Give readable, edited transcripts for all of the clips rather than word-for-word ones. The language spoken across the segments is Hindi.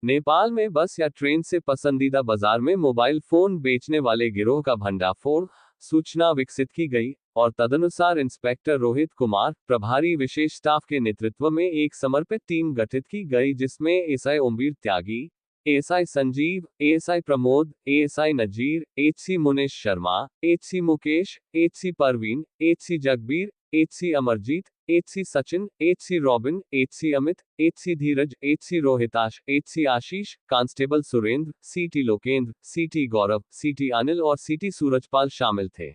नेपाल में बस या ट्रेन से पसंदीदा बाजार में मोबाइल फोन बेचने वाले गिरोह का भंडाफोड़, सूचना विकसित की गई और तदनुसार इंस्पेक्टर रोहित कुमार, प्रभारी विशेष स्टाफ के नेतृत्व में एक समर्पित टीम गठित की गई जिसमें ASI Omveer Tyagi, ASI Sanjeev, ASI Pramod, ASI Nazir, HC Munesh Sharma, HC Mukesh, HC Parveen, HC Jagbir, HC Amarjeet, HC Sachin, HC Robin, HC Amit, HC Dheeraj, HC Rohitash, HC Ashish, constable Surendra, CT Lokendra, सीटी गौरव, सीटी अनिल और सीटी सूरजपाल शामिल थे।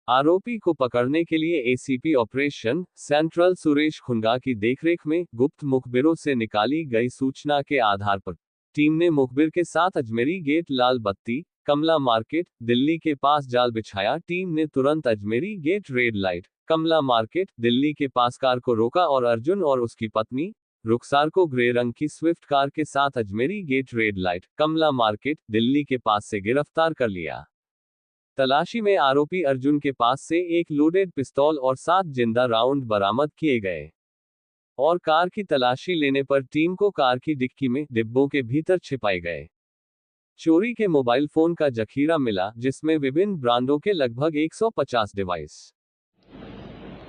आरोपी को पकड़ने के लिए ACP operation central Suresh Khunga की देखरेख में गुप्त मुखबिरों से निकाली गई सूचना के आधार पर टीम ने मुखबिर के साथ अजमेरी गेट लाल बत्ती, कमला मार्केट, दिल्ली के पास जाल बिछाया। टीम ने तुरंत अजमेरी गेट रेड लाइट, कमला मार्केट, दिल्ली के पास कार को रोका और अर्जुन और उसकी पत्नी रुखसार को ग्रे रंग की स्विफ्ट कार के साथ अजमेरी गेट रेड लाइट, कमला मार्केट, दिल्ली के पास से गिरफ्तार कर लिया। तलाशी में आरोपी अर्जुन के पास से एक लोडेड पिस्तौल और 7 जिंदा राउंड बरामद किए गए और कार की तलाशी लेने पर टीम को कार की डिक्की में डिब्बों के भीतर छिपाए गए चोरी के मोबाइल फोन का जखीरा मिला जिसमें विभिन्न ब्रांडों के लगभग 150 डिवाइस।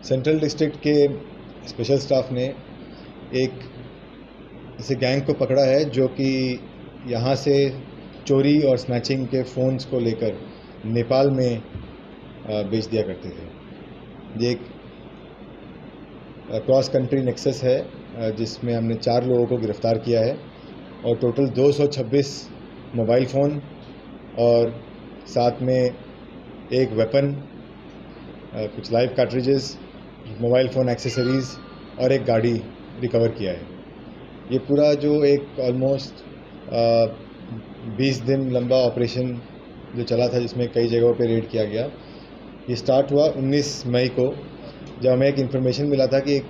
सेंट्रल डिस्ट्रिक्ट के स्पेशल स्टाफ ने एक ऐसे गैंग को पकड़ा है जो कि यहाँ से चोरी और स्नैचिंग के फ़ोन्स को लेकर नेपाल में बेच दिया करते थे। ये एक क्रॉस कंट्री नेक्सस है जिसमें हमने 4 लोगों को गिरफ्तार किया है और टोटल 226 मोबाइल फ़ोन और साथ में एक वेपन, कुछ live cartridges, mobile phone accessories और एक गाड़ी रिकवर किया है। ये पूरा जो एक ऑलमोस्ट 20 दिन लंबा ऑपरेशन जो चला था जिसमें कई जगहों पे रेड किया गया, ये स्टार्ट हुआ 19 मई को जब हमें एक इन्फॉर्मेशन मिला था कि एक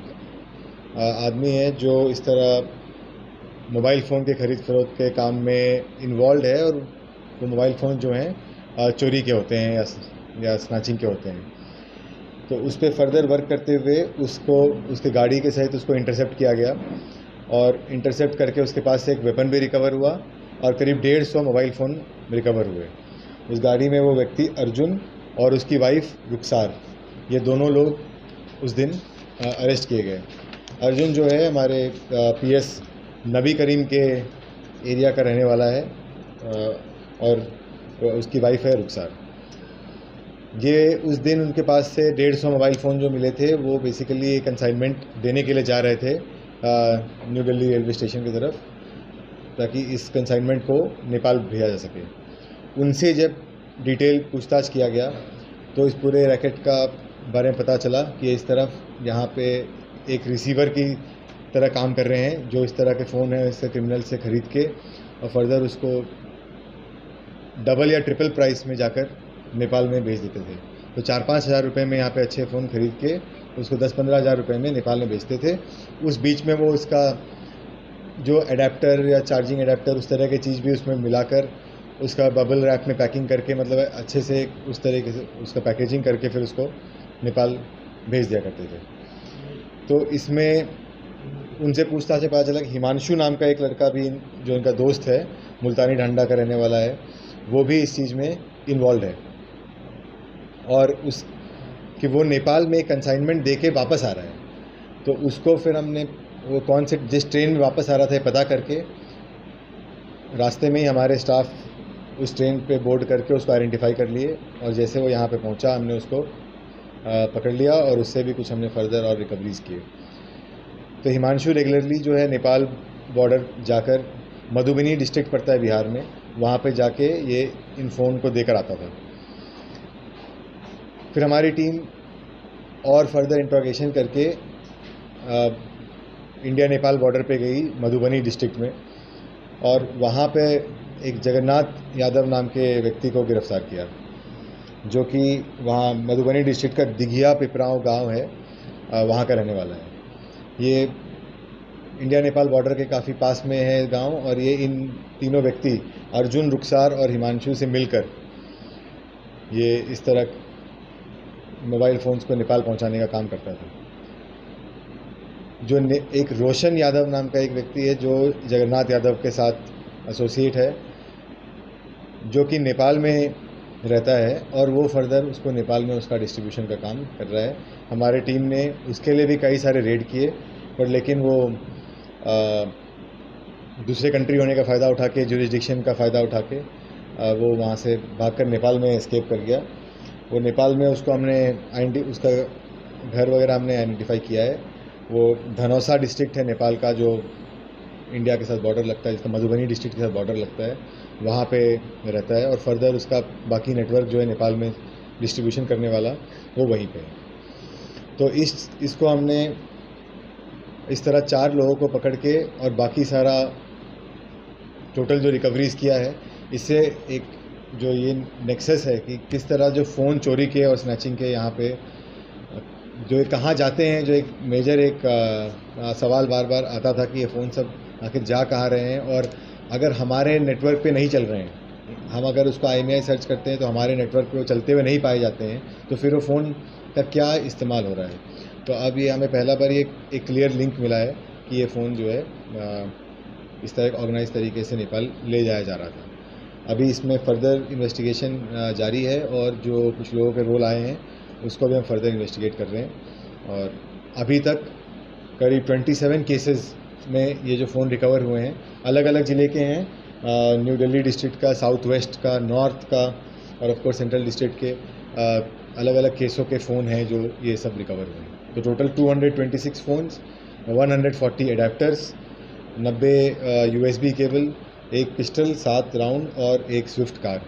आदमी है जो इस तरह मोबाइल फ़ोन के ख़रीद फरोख्त के काम में इन्वॉल्व है और वो मोबाइल फ़ोन जो हैं चोरी के होते हैं या स्नैचिंग के होते हैं। तो उस पर फर्दर वर्क करते हुए उसको उसके गाड़ी के सहित उसको इंटरसेप्ट किया गया और इंटरसेप्ट करके उसके पास से एक वेपन भी रिकवर हुआ और करीब 150 मोबाइल फ़ोन रिकवर हुए। उस गाड़ी में वो व्यक्ति अर्जुन और उसकी वाइफ रुखसार, ये दोनों लोग उस दिन अरेस्ट किए गए। अर्जुन जो है हमारे पीएस नबी करीम के एरिया का रहने वाला है और उसकी वाइफ है रुखसार। ये उस दिन उनके पास से 150 मोबाइल फ़ोन जो मिले थे वो बेसिकली कंसाइनमेंट देने के लिए जा रहे थे न्यू दिल्ली रेलवे स्टेशन की तरफ, ताकि इस कंसाइनमेंट को नेपाल भेजा जा सके। उनसे जब डिटेल पूछताछ किया गया तो इस पूरे रैकेट का बारे में पता चला कि इस तरफ यहाँ पे एक रिसीवर की तरह काम कर रहे हैं जो इस तरह के फ़ोन है इससे क्रिमिनल से ख़रीद के और फर्दर उसको डबल या ट्रिपल प्राइस में जाकर नेपाल में बेच देते थे। तो 4-5 हज़ार रुपये में यहाँ पे अच्छे फ़ोन ख़रीद के उसको 10-15 हज़ार रुपये में नेपाल में बेचते थे। उस बीच में वो इसका जो एडाप्टर या चार्जिंग एडाप्टर उस तरह की चीज़ भी उसमें मिलाकर उसका बबल रैप में पैकिंग करके मतलब अच्छे से उस तरीके से उसका पैकेजिंग करके फिर उसको नेपाल भेज दिया करते थे। तो इसमें उनसे पूछताछ से पता चला कि हिमांशु नाम का एक लड़का भी जो उनका दोस्त है, मुल्तानी ढांडा का रहने वाला है, वो भी इस चीज़ में इन्वॉल्व है और उस कि वो नेपाल में कंसाइनमेंट दे के वापस आ रहा है। तो उसको फिर हमने वो कौन से जिस ट्रेन में वापस आ रहा था पता करके रास्ते में ही हमारे स्टाफ उस ट्रेन पे बोर्ड करके उसको आइडेंटिफाई कर लिए और जैसे वो यहाँ पे पहुँचा हमने उसको पकड़ लिया और उससे भी कुछ हमने फर्दर और रिकवरीज किए। तो हिमांशु रेगुलरली जो है नेपाल बॉर्डर जाकर, मधुबनी डिस्ट्रिक्ट पड़ता है बिहार में, वहाँ पे जाके ये इन फ़ोन को देकर आता था। फिर हमारी टीम और फर्दर इंट्रोगेशन करके इंडिया नेपाल बॉर्डर पे गई मधुबनी डिस्ट्रिक्ट में और वहाँ पे एक जगन्नाथ यादव नाम के व्यक्ति को गिरफ्तार किया जो कि वहाँ मधुबनी डिस्ट्रिक्ट का दिघिया पिपराव गांव है, वहाँ का रहने वाला है। ये इंडिया नेपाल बॉर्डर के काफ़ी पास में है गांव और ये इन तीनों व्यक्ति अर्जुन, रुखसार और हिमांशु से मिलकर ये इस तरह मोबाइल फ़ोन्स को नेपाल पहुँचाने का काम करता था। एक रोशन यादव नाम का एक व्यक्ति है जो जगन्नाथ यादव के साथ एसोसिएट है, जो कि नेपाल में रहता है और वो फर्दर उसको नेपाल में उसका डिस्ट्रीब्यूशन का काम कर रहा है। हमारे टीम ने उसके लिए भी कई सारे रेड किए, पर लेकिन वो दूसरे कंट्री होने का फ़ायदा उठा के, जुरिस्डिक्शन का फ़ायदा उठा के वो वहाँ से भागकर नेपाल में एस्केप कर गया। वो नेपाल में उसको हमने उसका घर वगैरह हमने आइडेंटिफाई किया है। वो धनौसा डिस्ट्रिक्ट है नेपाल का, जो इंडिया के साथ बॉर्डर लगता है, जिसका मधुबनी डिस्ट्रिक्ट के साथ बॉर्डर लगता है, वहाँ पे रहता है और फर्दर उसका बाकी नेटवर्क जो है नेपाल में डिस्ट्रीब्यूशन करने वाला, वो वहीं पे है। तो इसको हमने इस तरह 4 लोगों को पकड़ के और बाकी सारा टोटल जो रिकवरीज़ किया है, इससे एक जो ये नेक्सस है कि किस तरह जो फ़ोन चोरी के और स्नैचिंग के यहाँ पे जो कहाँ जाते हैं, जो एक मेजर सवाल बार बार आता था कि ये फ़ोन सब आखिर जा कहाँ रहे हैं, और अगर हमारे नेटवर्क पे नहीं चल रहे हैं, हम अगर उसको IMEI सर्च करते हैं तो हमारे नेटवर्क पे वो चलते हुए नहीं पाए जाते हैं, तो फिर वो फ़ोन का क्या इस्तेमाल हो रहा है। तो अब ये हमें पहला बार ये एक क्लियर लिंक मिला है कि ये फ़ोन जो है इस तरह ऑर्गेनाइज तरीके से नेपाल ले जाया जा रहा था। अभी इसमें फर्दर इन्वेस्टिगेशन जारी है और जो कुछ लोगों के रोल आए हैं उसको भी हम फर्दर इन्वेस्टिगेट कर रहे हैं। और अभी तक करीब 27 केसेस में ये जो फ़ोन रिकवर हुए हैं, अलग अलग ज़िले के हैं, न्यू दिल्ली डिस्ट्रिक्ट का, साउथ वेस्ट का, नॉर्थ का और ऑफ कोर्स सेंट्रल डिस्ट्रिक्ट के अलग अलग केसों के फ़ोन हैं जो ये सब रिकवर हुए हैं। तो total 226 phones, 140 adapters, 90 USB cable, एक पिस्टल, 7 राउंड और एक स्विफ्ट कार,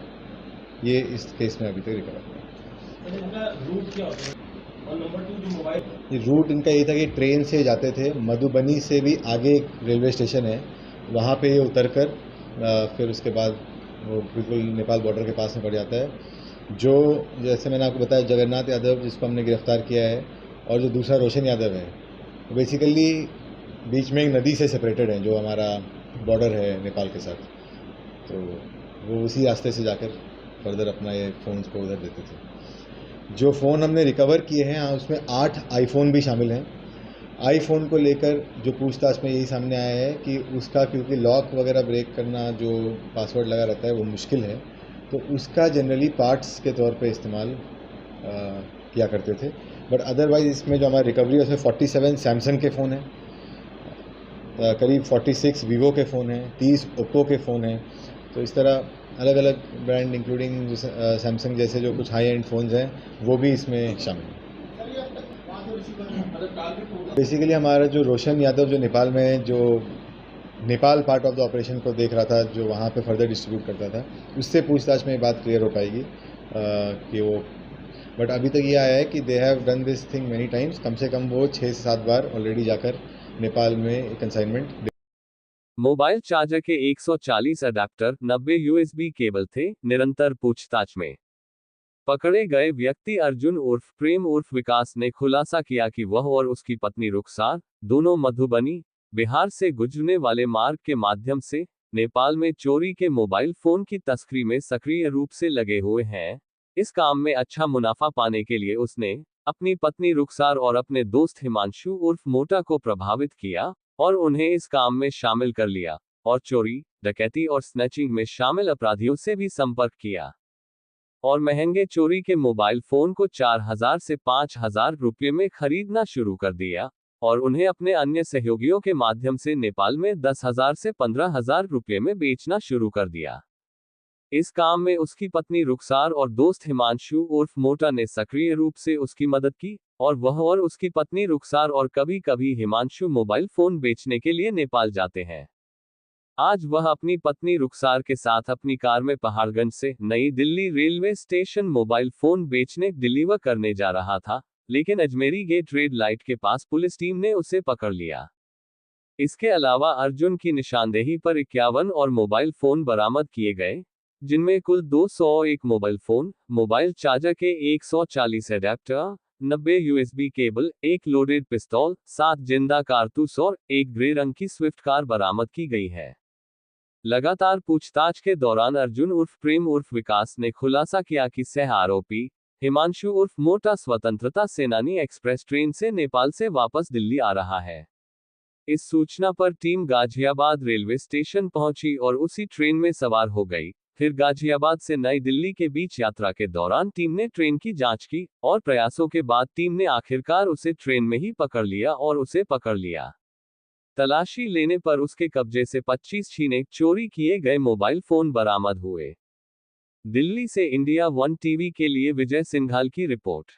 ये इस केस में अभी तक रिकवर हुआ। रूट क्या होता है? और नंबर 2 जो मोबाइल रूट इनका ये था कि ट्रेन से जाते थे, मधुबनी से भी आगे एक रेलवे स्टेशन है, वहाँ पे ये उतर कर फिर उसके बाद वो बिल्कुल नेपाल बॉर्डर के पास में पड़ जाता है। जो जैसे मैंने आपको बताया, जगन्नाथ यादव जिसको हमने गिरफ़्तार किया है, और जो दूसरा रोशन यादव है, वो बेसिकली बीच में एक नदी से सेपरेटेड है जो हमारा बॉर्डर है नेपाल के साथ, तो वो उसी रास्ते से जाकर फर्दर अपना ये फ़ोन्स को उधर देते थे। जो फ़ोन हमने रिकवर किए हैं, उसमें 8 आईफ़ोन भी शामिल हैं। आईफ़ोन को लेकर जो पूछताछ में यही सामने आया है कि उसका, क्योंकि लॉक वगैरह ब्रेक करना, जो पासवर्ड लगा रहता है, वो मुश्किल है, तो उसका जनरली पार्ट्स के तौर पे इस्तेमाल किया करते थे। बट अदरवाइज़ इसमें जो हमारी रिकवरी है उसमें 47 सैमसंग के फ़ोन हैं, करीब 46 वीवो के फ़ोन हैं, 30 ओप्पो के फ़ोन हैं। तो इस तरह अलग अलग ब्रांड इंक्लूडिंग सैमसंग जैसे जो कुछ हाई एंड फ़ोन्स हैं, वो भी इसमें शामिल हैं। बेसिकली हमारा जो रोशन यादव जो नेपाल में, जो Nepal part of the operation को देख रहा था, जो वहाँ पे फर्दर डिस्ट्रीब्यूट करता था, उससे पूछताछ में ये बात क्लियर हो पाएगी कि वो, बट अभी तक ये आया है कि they have done this thing many times, कम से कम वो 6 से 7 बार ऑलरेडी जाकर नेपाल में कंसाइनमेंट। मोबाइल चार्जर के 140 अडेप्टर, 90 USB केबल थे। निरंतर पूछताछ में पकड़े गए व्यक्ति अर्जुन उर्फ प्रेम उर्फ विकास ने खुलासा किया कि वह और उसकी पत्नी रुखसार दोनों मधुबनी, बिहार से गुजरने वाले मार्ग के माध्यम से नेपाल में चोरी के मोबाइल फोन की तस्करी में सक्रिय रूप से लगे हुए हैं। इस काम में अच्छा मुनाफा पाने के लिए उसने अपनी पत्नी रुखसार और अपने दोस्त हिमांशु उर्फ मोटा को प्रभावित किया और उन्हें इस काम में शामिल कर लिया और चोरी, डकैती और स्नैचिंग में शामिल अपराधियों से भी संपर्क किया और महंगे चोरी के मोबाइल फोन को 4,000 से 5,000 रुपये में खरीदना शुरू कर दिया और उन्हें अपने अन्य सहयोगियों के माध्यम से नेपाल में 10,000 से 15,000 रुपये में बेचना शुरू कर दिया। इस काम में उसकी पत्नी रुखसार और दोस्त हिमांशु उर्फ मोटा ने सक्रिय रूप से उसकी मदद की और वह और उसकी पत्नी रुखसार और कभी कभी हिमांशु मोबाइल फोन बेचने के लिए नेपाल जाते हैं। आज वह अपनी पत्नी रुखसार के साथ अपनी कार में पहाड़गंज से नई Delhi railway station mobile phone बेचने डिलीवर करने जा रहा था, लेकिन अजमेरी गेट रेड लाइट के पास पुलिस टीम ने उसे पकड़ लिया। इसके अलावा अर्जुन की निशानदेही पर 51 और मोबाइल फोन बरामद किए गए, जिनमें कुल 201 मोबाइल फोन, मोबाइल चार्जर के 140 एडेप्टर, 90 USB केबल, एक लोडेड पिस्तौल, 7 जिंदा कारतूस और एक ग्रे रंग की स्विफ्ट कार बरामद की गई है। लगातार पूछताछ के दौरान अर्जुन उर्फ प्रेम उर्फ विकास ने खुलासा किया कि सह आरोपी हिमांशु उर्फ मोटा स्वतंत्रता सेनानी एक्सप्रेस ट्रेन से नेपाल से वापस दिल्ली आ रहा है। इस सूचना पर टीम गाजियाबाद रेलवे स्टेशन पहुंची और उसी ट्रेन में सवार हो गई। फिर गाजियाबाद से नई दिल्ली के बीच यात्रा के दौरान टीम ने ट्रेन की जांच की और प्रयासों के बाद टीम ने आखिरकार उसे ट्रेन में ही पकड़ लिया और उसे पकड़ लिया। तलाशी लेने पर उसके कब्जे से 25 छीने चोरी किए गए मोबाइल फोन बरामद हुए। दिल्ली से इंडिया वन टीवी के लिए विजय सिंघाल की रिपोर्ट।